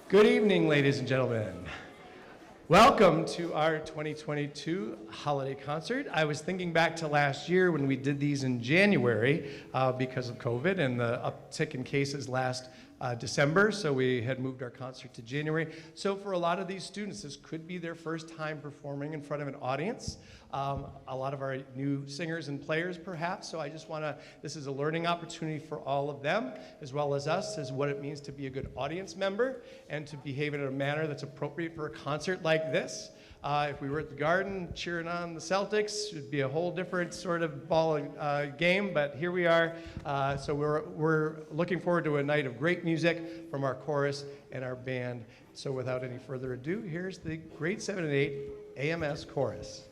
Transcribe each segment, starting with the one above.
Good evening, ladies and gentlemen. Welcome to our 2022 holiday concert. I was thinking back to last year when we did these in January because of COVID and the uptick in cases last December, so we had moved our concert to January. So for a lot of these students, this could be their first time performing in front of an audience. A lot of our new singers and players, perhaps, so I just want to, this is a learning opportunity for all of them, as well as us, as what it means to be a good audience member and to behave in a manner that's appropriate for a concert like this. If we were at the Garden cheering on the Celtics, it would be a whole different sort of ball game, but here we are. So we're looking forward to a night of great music from our chorus and our band. So without any further ado, here's the grade 7 and 8 AMS chorus.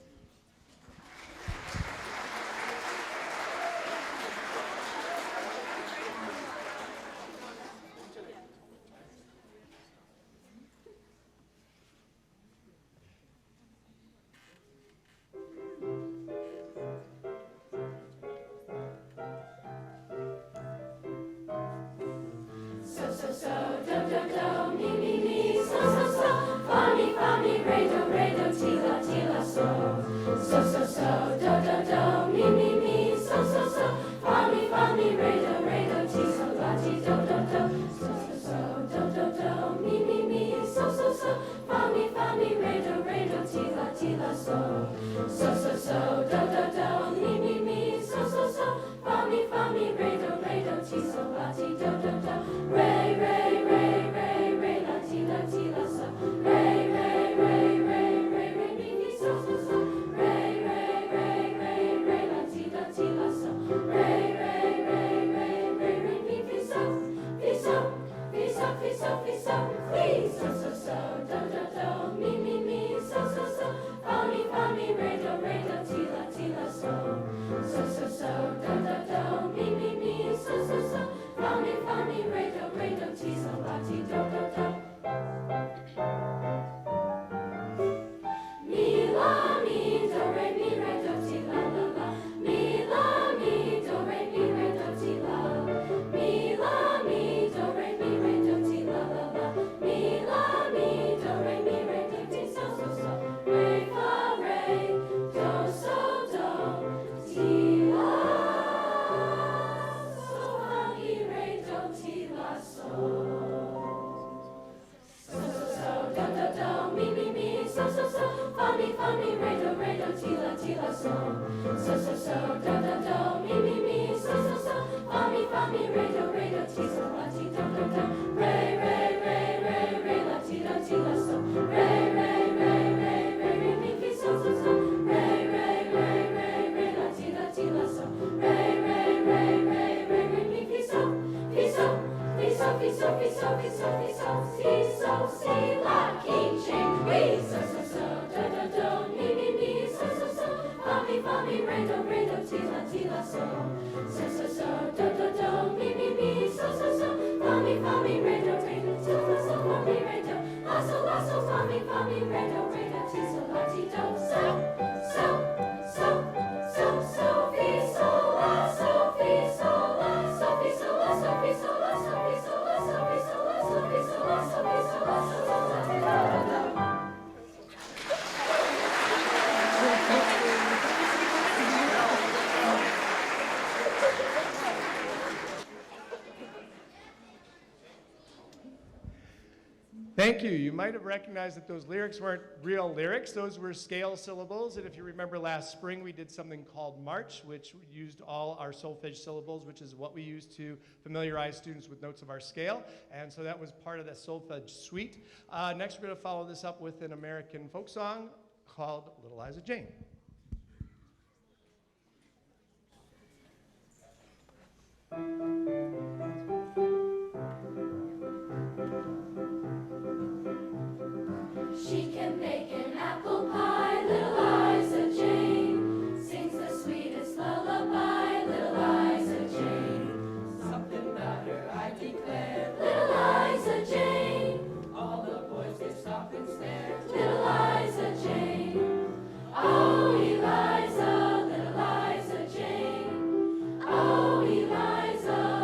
Thank you. You might have recognized that those lyrics weren't real lyrics. Those were scale syllables. And if you remember last spring, we did something called March, which used all our solfege syllables, which is what we use to familiarize students with notes of our scale. And so that was part of the solfege suite. Next, we're going to follow this up with an American folk song called Little Liza Jane. She can bake an apple pie, little Liza Jane. Sings the sweetest lullaby, little Liza Jane. Something about her, I declare, little Liza Jane. All the boys get stop and stare, little Liza Jane. Oh, Eliza, little Liza Jane. Oh, Eliza.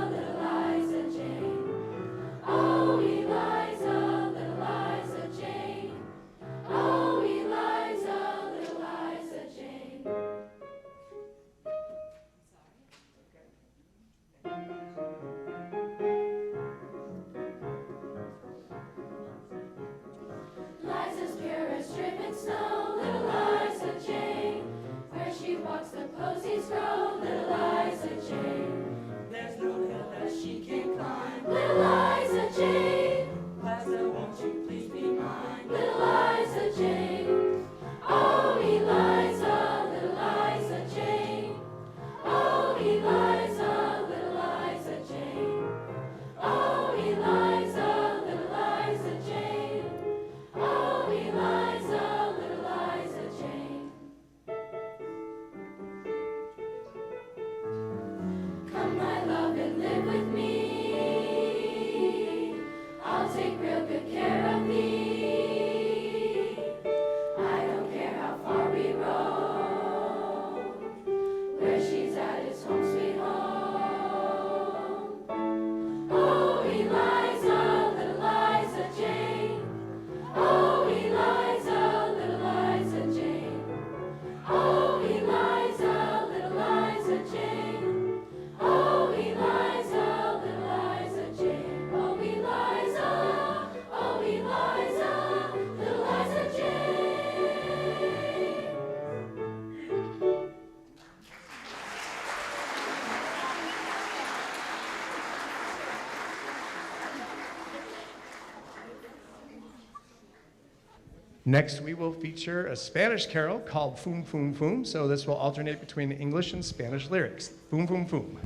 Next, we will feature a Spanish carol called Fum Fum Fum, so this will alternate between English and Spanish lyrics. Fum Fum Fum.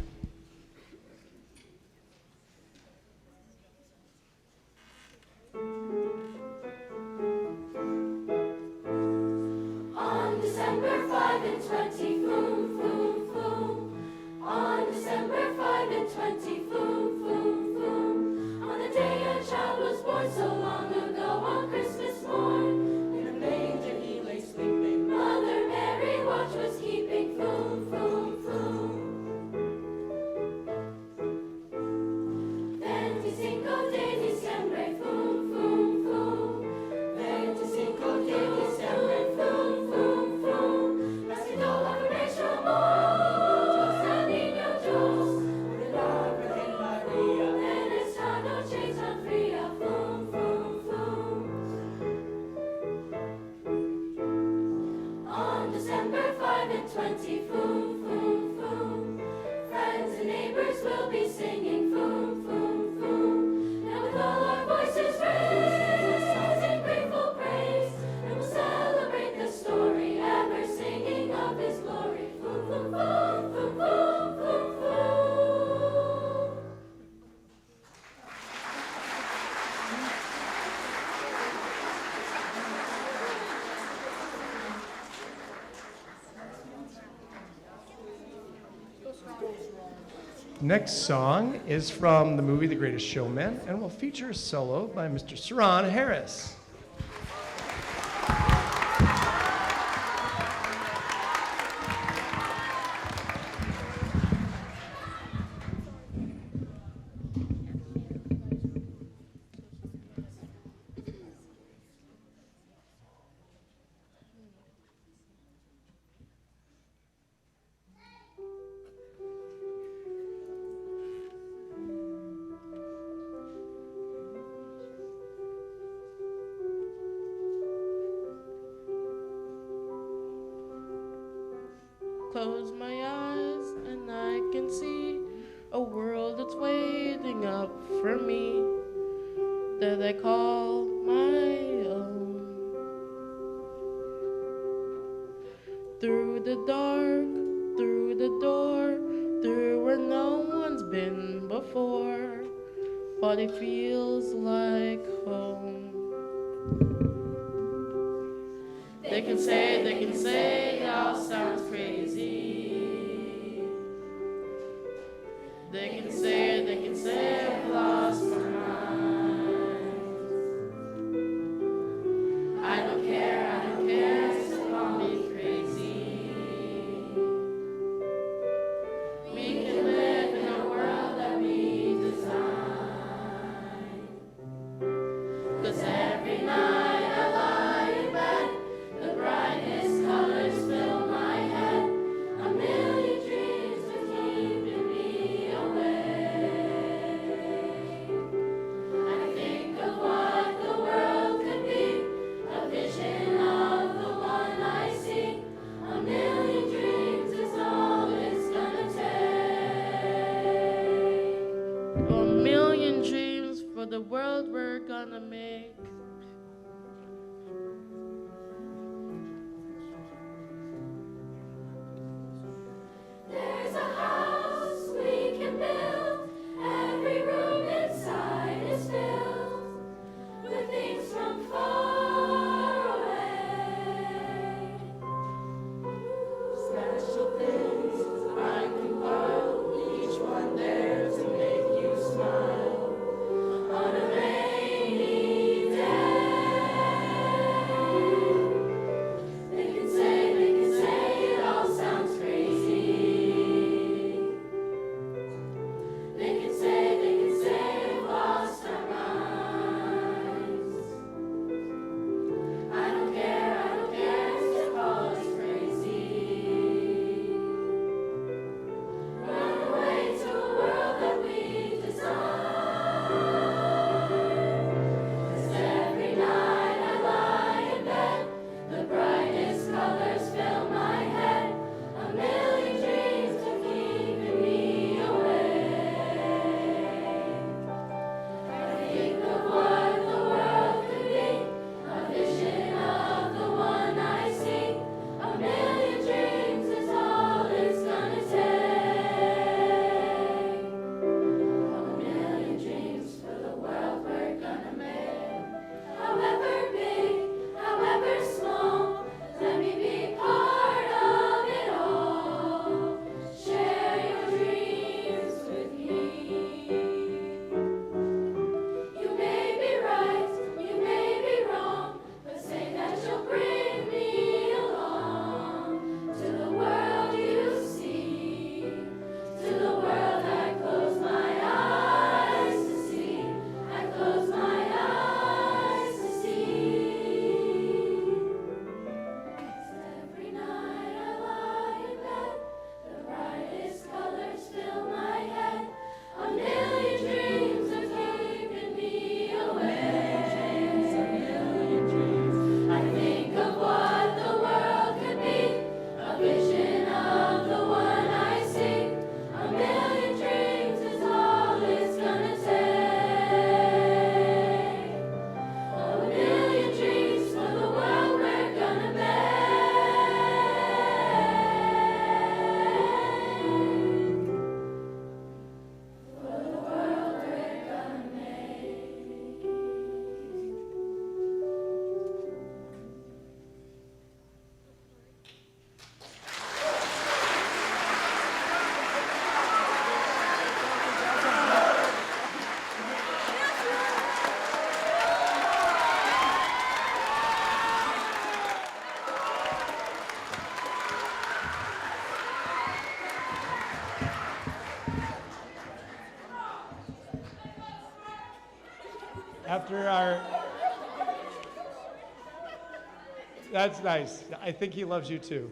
On December 5 and 20, boom, boom, boom. On December 5 and 20, boom, boom, boom. On the day a child was born so long ago, on Christmas morn, in a manger he lay sleeping. Mother Mary watch was keeping, boom, boom, boom. 25 de diciembre, boom, boom, boom. 25 de diciembre, boom, boom, boom. Nacido la Virgen amor, el niño Dios, de la Virgen María, en esta noche tan fría, boom, boom, boom. On December 5 and 20, boom, boom, boom. Friends and neighbors will be singing, boom, boom, boom. Now with all our voices raised in grateful praise, and we'll celebrate the story, ever singing of His glory. Boom, boom, boom, boom, boom, boom, boom. Next song is from the movie The Greatest Showman and will feature a solo by Mr. Saran Harris. Close my eyes and I can see a world that's waiting up for me that I call my own. Through the dark, through the door, through where no one's been before, but it feels like home. They can say it all sounds crazy. They can say I've lost my mind. I don't care, so call me crazy. We can live in a world that we design. 'Cause every night I lie in bed, the brightest colors fill After our, that's nice. I think he loves you too.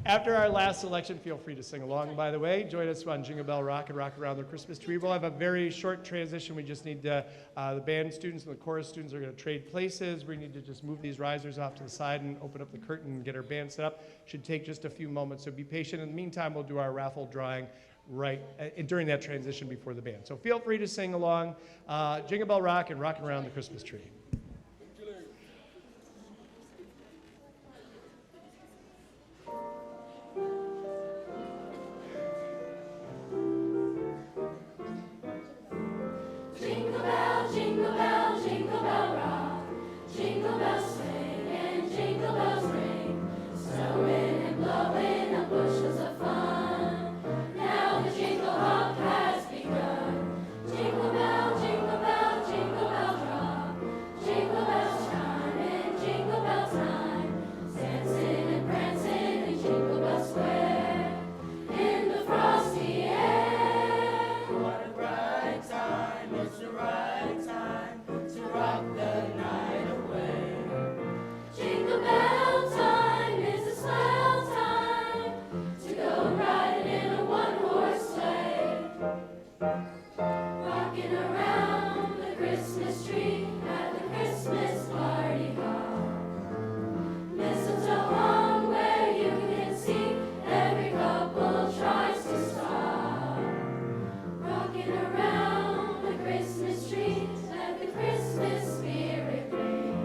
After our last selection, feel free to sing along, by the way. Join us on Jingle Bell Rock and Rock Around the Christmas Tree. We'll have a very short transition. We just need to, the band students and the chorus students are going to trade places. We need to just move these risers off to the side and open up the curtain and get our band set up. Should take just a few moments, so be patient. In the meantime, we'll do our raffle drawing right during that transition before the band. So feel free to sing along. Jingle Bell Rock and Rock Around the Christmas Tree. Jingle bell, jingle bell, jingle bell rock. Jingle bells swing and jingle bells ring. Snowing and blowing on bushels of fun. Now the jingle hop has begun. Jingle bell, jingle bell, jingle bell rock. Jingle bells chime and jingle bell time. Dancing and prancing in Jingle Bell Square. In the frosty air. What a bright time, it's the right time to rock the night away. Jingle bell time is a swell time to go riding in a one-horse sleigh. Rocking around the Christmas tree at the Christmas party hop. Mistletoe hung where you can see every couple tries to stop. Rocking around the Christmas tree, let the Christmas spirit ring.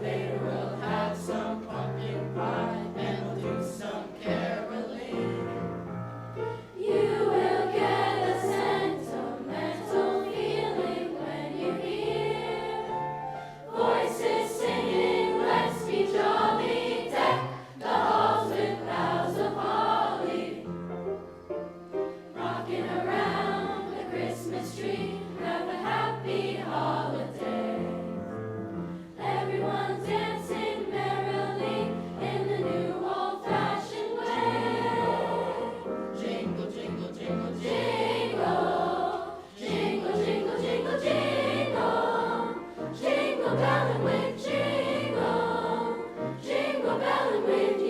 Later we'll have some pumpkin pie and we'll do some caroling. You will get a sentimental feeling when you hear voices singing, let's be jolly, deck the halls with boughs of holly. Rocking around the Christmas tree, have a happy holiday. Everyone dancing merrily in the new old-fashioned way. Jingle, jingle, jingle, jingle. Jingle, jingle, jingle, jingle. Jingle belling with jingle. Jingle belling with you.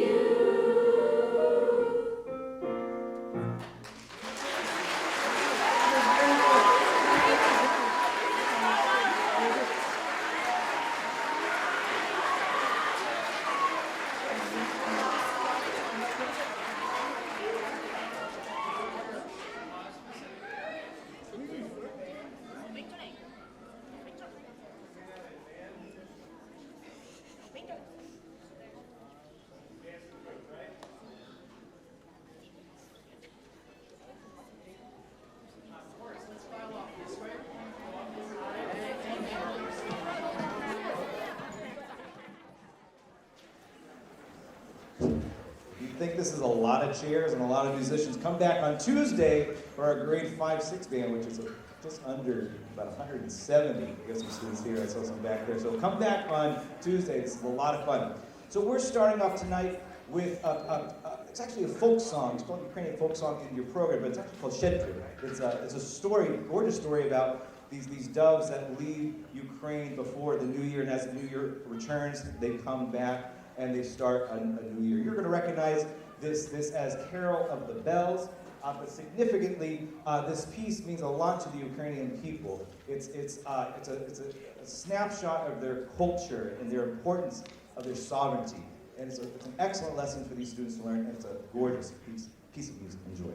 You think this is a lot of chairs and a lot of musicians? Come back on Tuesday for our grade 5-6 band, which is just under about 170. I got some students here, I saw some back there. So come back on Tuesday, it's a lot of fun. So we're starting off tonight with it's actually a folk song. It's called Ukrainian folk song in your program, but it's actually called Shedford. It's a story, a gorgeous story about these doves that leave Ukraine before the new year, and as the new year returns, they come back and they start a new year. You're going to recognize this as Carol of the Bells, but significantly, this piece means a lot to the Ukrainian people. It's a snapshot of their culture and their importance of their sovereignty. And it's an excellent lesson for these students to learn, and it's a gorgeous piece of music. Enjoy.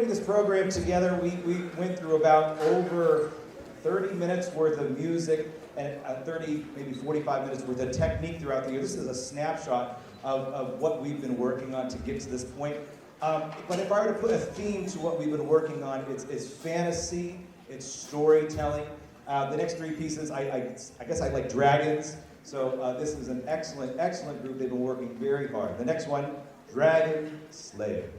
putting this program together, we went through about over 30 minutes worth of music and 30, maybe 45 minutes worth of technique throughout the year. This is a snapshot of what we've been working on to get to this point. But if I were to put a theme to what we've been working on, it's fantasy, it's storytelling. The next three pieces, I guess I like dragons. So this is an excellent, excellent group. They've been working very hard. The next one, Dragon Slayer.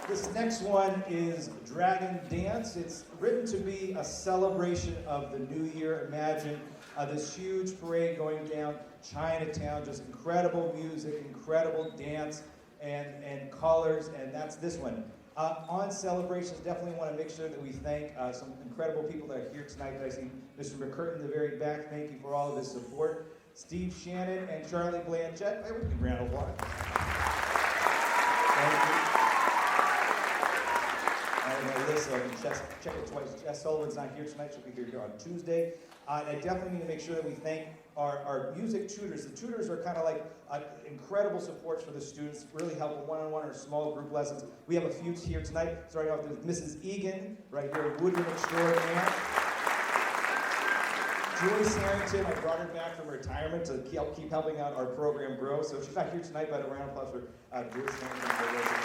This next one is Dragon Dance. It's written to be a celebration of the new year. Imagine this huge parade going down Chinatown, just incredible music, incredible dance, and colors, and that's this one. On celebrations, definitely want to make sure that we thank some incredible people that are here tonight. I see Mr. McCurtain in the very back. Thank you for all of his support. Steve Shannon and Charlie Blanchett. Hey, we can round of applause. Thank you. And Alyssa, check it twice. Jess Sullivan's not here tonight. She'll be here on Tuesday. I definitely need to make sure that we thank our music tutors. The tutors are kind of like incredible supports for the students, really helpful one-on-one or small group lessons. We have a few here tonight, starting off with Mrs. Egan, right here, Woodman Extraordinaire. Joyce Harrington, I brought her back from retirement to keep helping out our program grow. So she's not here tonight, but a round of applause for Joyce Harrington.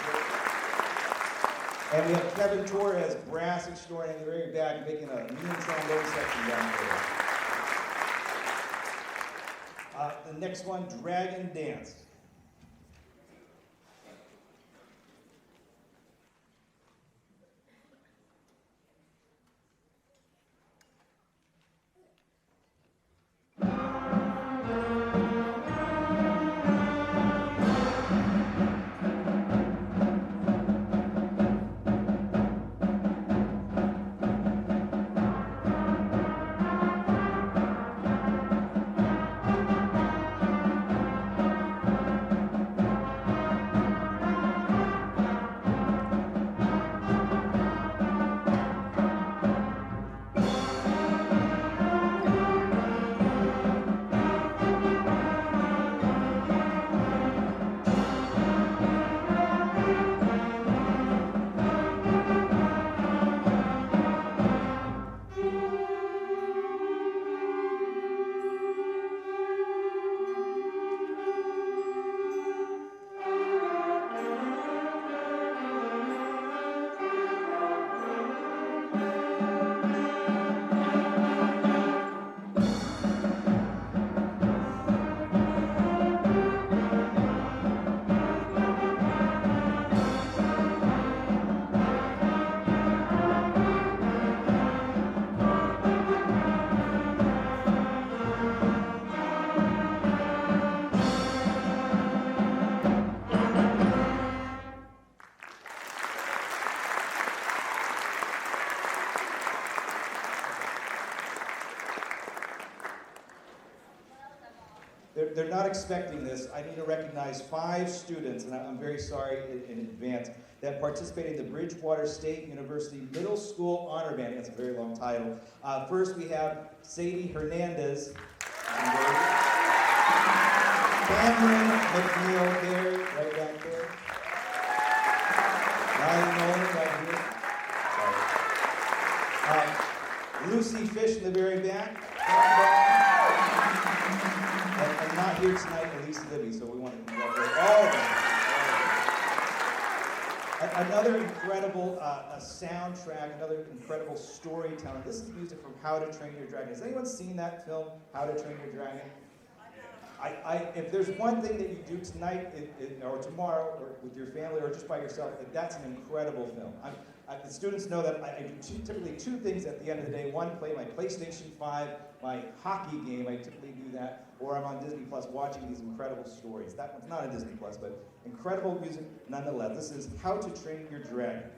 And we have Kevin Torres, brass extraordinaire in the very back, making a mean trombone section down there. The next one, Dragon Dance. they're not expecting this. I need to recognize 5 students, and I'm very sorry in advance, that participated in the Bridgewater State University Middle School Honor Band. That's a very long title. First, we have Sadie Hernandez. Cameron McNeil there, right back there. Ryan Nolan, right here. Lucy Fish in the very back. And not here tonight, Elise Libby, so we want to congratulate all of them. Another incredible soundtrack, another incredible storytelling. This is music from How to Train Your Dragon. Has anyone seen that film, How to Train Your Dragon? If there's one thing that you do tonight or tomorrow or with your family or just by yourself, that's an incredible film. The students know that I do typically 2 things at the end of the day. One, play my PlayStation 5, my hockey game. I typically do that. Or I'm on Disney Plus watching these incredible stories. That one's not on Disney Plus, but incredible music nonetheless. This is How to Train Your Dragon.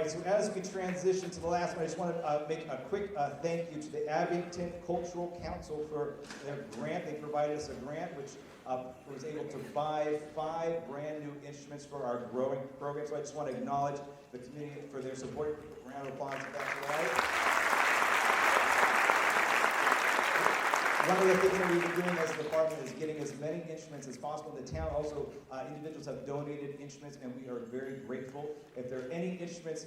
So as we transition to the last one, I just want to make a quick thank you to the Abington Cultural Council for their grant. They provided us a grant which was able to buy 5 brand new instruments for our growing program. So I just want to acknowledge the community for their support. A round of applause if that's all right. One of the things that we've been doing as a department is getting as many instruments as possible. The town also, individuals have donated instruments, and we are very grateful. If there are any instruments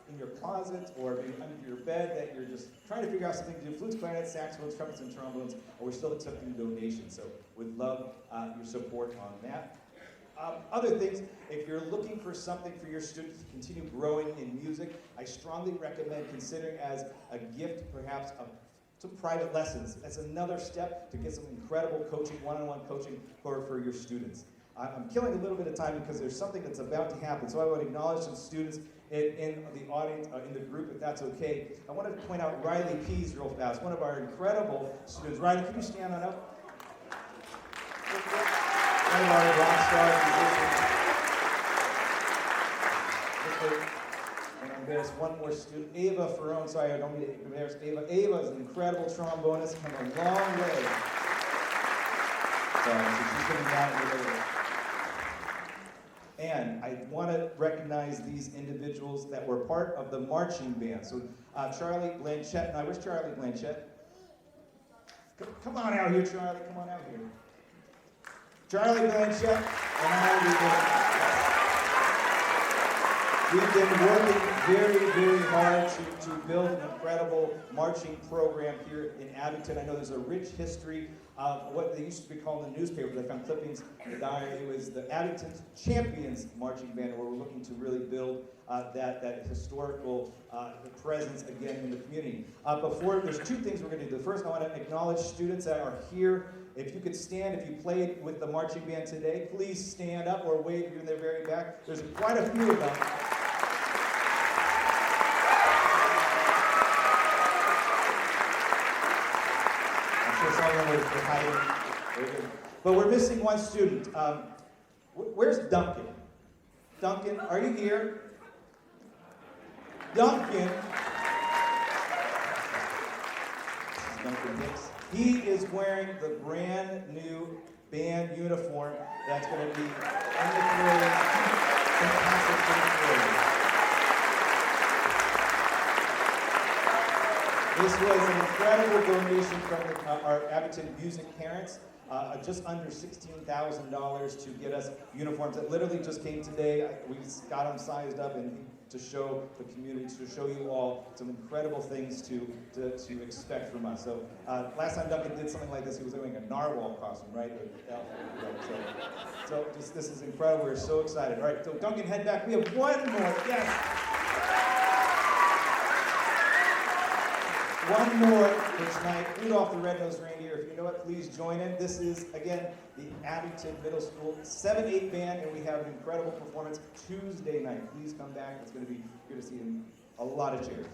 in your closet or maybe under your bed that you're just trying to figure out something to do, flutes, clarinets, saxophones, trumpets, and trombones, we're still accepting donations. So we'd love your support on that. Other things, if you're looking for something for your students to continue growing in music, I strongly recommend considering as a gift, perhaps some private lessons. That's another step to get some incredible coaching, one-on-one coaching for your students. I'm killing a little bit of time because there's something that's about to happen, so I want to acknowledge some students in the audience, in the group, if that's okay. I wanted to point out Riley Pease real fast, one of our incredible students. Riley, can you stand on up? One of our rock star musicians. And there's one more student, Ava Ferrone. Sorry, I don't mean to embarrass Ava. Ava is an incredible trombonist, come a long way. So she's coming down here later. And I want to recognize these individuals that were part of the marching band. So Charlie Blanchette, now where's Charlie Blanchette? Come on out here, Charlie, come on out here. Charlie Blanchette and I, We've been working very, very hard to build an incredible marching program here in Abington. I know there's a rich history of what they used to be called in the newspapers. I found clippings in the diary. It was the Abington Champions Marching Band, where we're looking to really build that historical presence again in the community. Before, there's two things we're going to do. The first, I want to acknowledge students that are here. If you could stand, if you played with the marching band today, please stand up or wave if you're in the very back. There's quite a few of them. I'm sure some of them were hiding. But we're missing one student. Where's Duncan? Duncan, are you here? Duncan. Duncan Hicks. He is wearing the brand new band uniform that's going to be in the parade, fantastic for the parade. This was an incredible donation from our Abington music parents. Just under $16,000 to get us uniforms that literally just came today. We got them sized up and to show the community, to show you all some incredible things to expect from us. So last time Duncan did something like this, he was doing a narwhal costume, right? So this is incredible. We're so excited. All right, so Duncan, head back. We have one more. Yes. One more for tonight. Rudolph the Red-Nosed Reindeer. If you know it, please join in. This is, again, the Abington Middle School 7-8 band, and we have an incredible performance Tuesday night. Please come back. It's going to be good to see you. A lot of cheers.